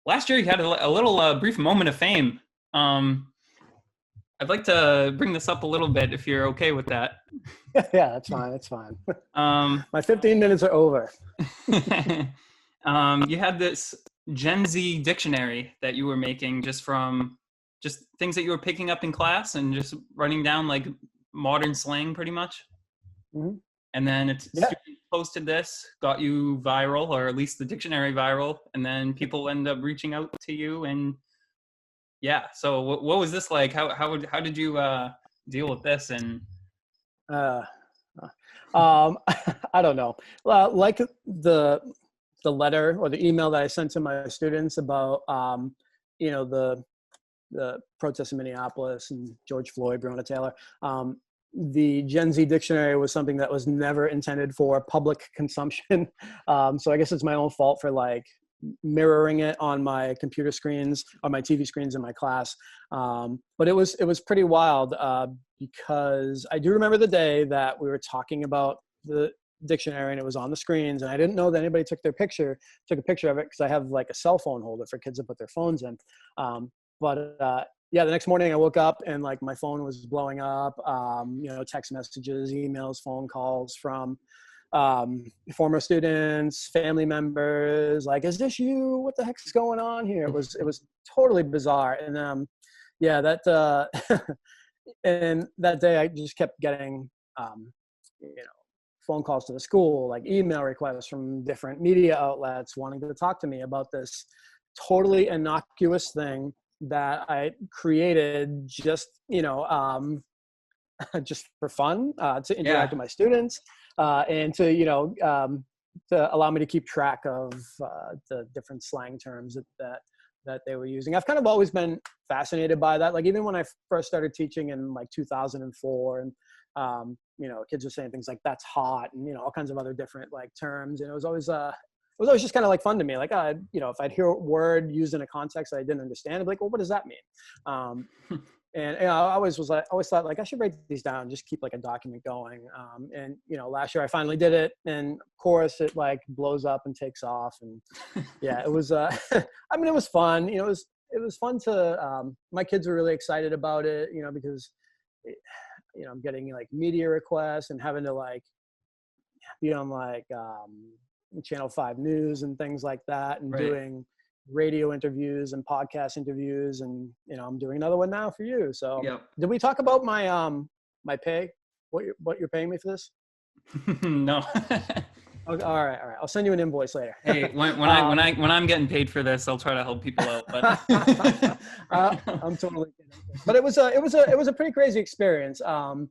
last year you had a little brief moment of fame. Um, I'd like to bring this up a little bit if you're okay with that. Yeah, that's fine. That's fine. Um, My 15 minutes are over. you had this Gen Z dictionary that you were making just from just things that you were picking up in class and just writing down like modern slang pretty much. Mhm. And then Yeah. students posted this, got you viral, or at least the dictionary viral, and then people end up reaching out to you. And yeah, so what was this like? How did you deal with this? And Uh, I don't know. Well, like the letter or the email that I sent to my students about, the protests in Minneapolis and George Floyd, Breonna Taylor. The Gen Z dictionary was something that was never intended for public consumption. So I guess it's my own fault for like mirroring it on my computer screens, on my TV screens in my class. But it was pretty wild because I do remember the day that we were talking about the dictionary and it was on the screens, and I didn't know that anybody took a picture of it because I have like a cell phone holder for kids to put their phones in. Yeah, the next morning I woke up and like my phone was blowing up, text messages, emails, phone calls from former students, family members, like, is this you? What the heck is going on here? It was totally bizarre. And yeah, that and that day I just kept getting phone calls to the school, like email requests from different media outlets wanting to talk to me about this totally innocuous thing that I created just, just for fun, to interact with my students, and to allow me to keep track of the different slang terms that they were using. I've kind of always been fascinated by that. Like even when I first started teaching in like 2004, and kids were saying things like "that's hot" and all kinds of other different like terms, and it was always just kind of like fun to me. Like, if I'd hear a word used in a context that I didn't understand, I'd be like, well, what does that mean? And I always thought like I should write these down, just keep like a document going. And last year I finally did it, and of course it like blows up and takes off. And yeah, it was, I mean, it was fun. It was fun to, my kids were really excited about it, because, I'm getting like media requests and having to like be on like, Channel 5 News and things like that, and doing radio interviews and podcast interviews, and I'm doing another one now for you. So Did we talk about my my pay? What you're paying me for this? No. Okay, all right. I'll send you an invoice later. Hey, when I'm getting paid for this, I'll try to help people out. But I'm totally kidding. But it was a pretty crazy experience. It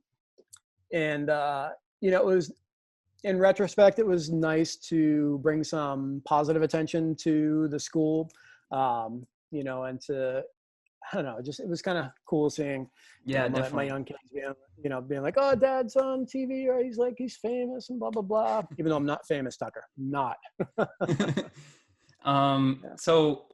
was, in retrospect, it was nice to bring some positive attention to the school, and to, I don't know, just, it was kind of cool seeing my young kids being like, oh, Dad's on TV, or he's famous and blah, blah, blah. Even though I'm not famous, Tucker, not. So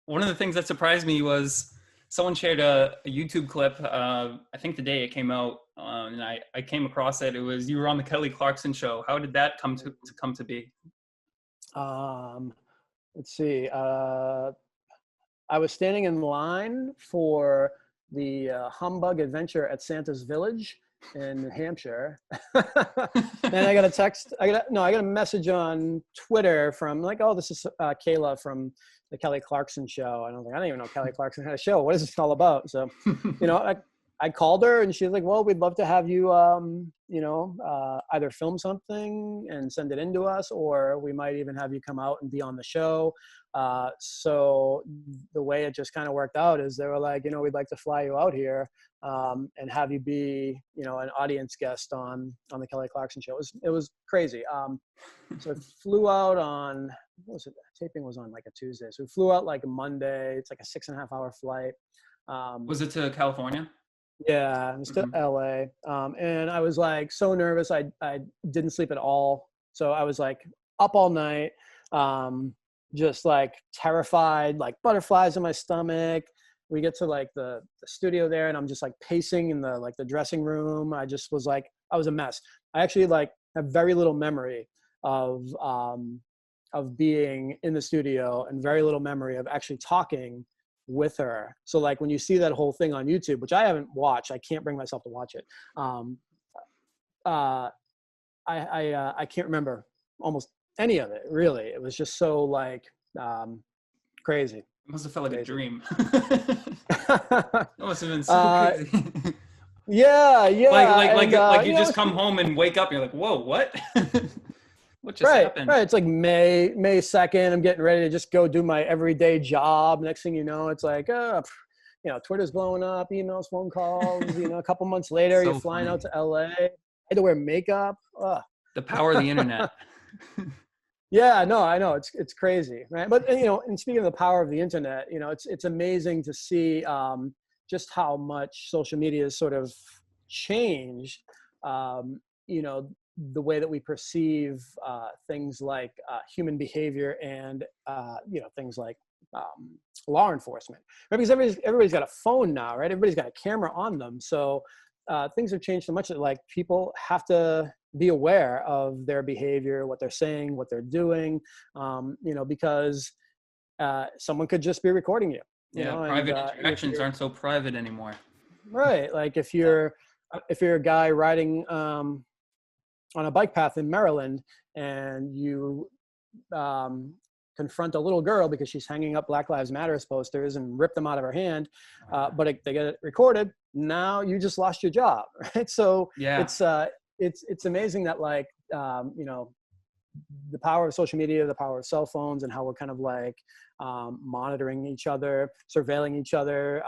one of the things that surprised me was someone shared a YouTube clip, I think the day it came out, and I came across it. It was, you were on the Kelly Clarkson show. How did that come to be? Let's see. I was standing in line for the Humbug Adventure at Santa's Village in New Hampshire. And I got a text. I got a message on Twitter from like, oh, this is Kayla from the Kelly Clarkson show. And I was like, I don't even know Kelly Clarkson had a show. What is this all about? So, I called her and she was like, well, we'd love to have you, either film something and send it in to us, or we might even have you come out and be on the show. So the way it just kind of worked out is they were like, we'd like to fly you out here and have you be, an audience guest on the Kelly Clarkson show. It was crazy. So I flew out on, what was it? Taping was on like a Tuesday. So we flew out like a Monday. It's like a 6.5 hour flight. Was it to California? Yeah, it was to LA. And I was like so nervous. I didn't sleep at all. So I was like up all night, just like terrified, like butterflies in my stomach. We get to like the studio there, and I'm just like pacing in the dressing room. I just was like, I was a mess. I actually like have very little memory of of being in the studio and very little memory of actually talking with her. So like when you see that whole thing on YouTube, which I haven't watched, I can't bring myself to watch it. I can't remember almost any of it, really. It was just so like crazy. It must have felt like Crazy. a dream. That must have been so crazy. Yeah, yeah. Like you just come home and wake up and you're like, whoa, what? What just happened? Right. It's like May 2nd. I'm getting ready to just go do my everyday job. Next thing you know, it's like, Twitter's blowing up, emails, phone calls. A couple months later, So you're flying funny. out to LA. I had to wear makeup. The power of the internet. Yeah, no, I know it's crazy, right? But and speaking of the power of the internet, it's amazing to see just how much social media has sort of changed, the way that we perceive things like human behavior and things like law enforcement, right? Because everybody's got a phone now, right? Everybody's got a camera on them, so things have changed so much that like people have to be aware of their behavior, what they're saying, what they're doing, because someone could just be recording you. Private interactions aren't so private anymore. Right. Like if you're a guy riding on a bike path in Maryland and you confront a little girl because she's hanging up Black Lives Matter posters and rip them out of her hand, but they get it recorded, now you just lost your job, right? So it's amazing that like the power of social media, the power of cell phones, and how we're kind of like monitoring each other, surveilling each other.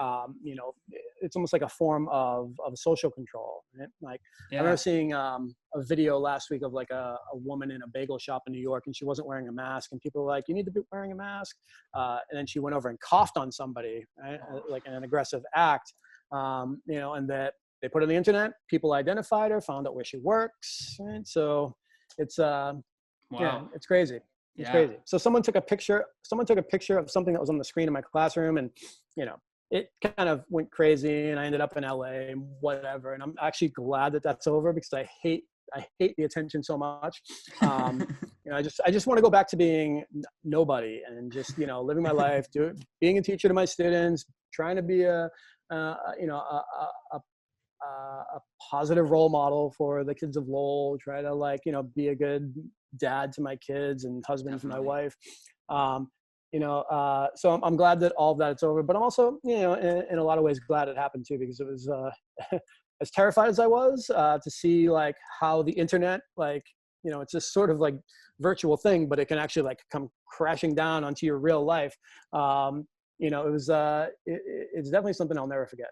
It's almost like a form of social control. Right? Like I remember seeing a video last week of like a woman in a bagel shop in New York, and she wasn't wearing a mask, and people were like, "You need to be wearing a mask." And then she went over and coughed on somebody, right? Like an aggressive act. And that they put it on the internet. People identified her, found out where she works. Right? So it's Wow. it's crazy. It's crazy. So someone took a picture of something that was on the screen in my classroom, and it kind of went crazy, and I ended up in LA and whatever. And I'm actually glad that that's over, because I hate the attention so much. I just want to go back to being nobody and just living my life, being a teacher to my students, trying to be a positive role model for the kids of Lowell, try to be a good dad to my kids and husband to my wife. So I'm glad that all of that it's over, but I'm also, in a lot of ways glad it happened too, because it was, as terrified as I was, to see like how the internet, it's just sort of like virtual thing, but it can actually like come crashing down onto your real life. It's definitely something I'll never forget.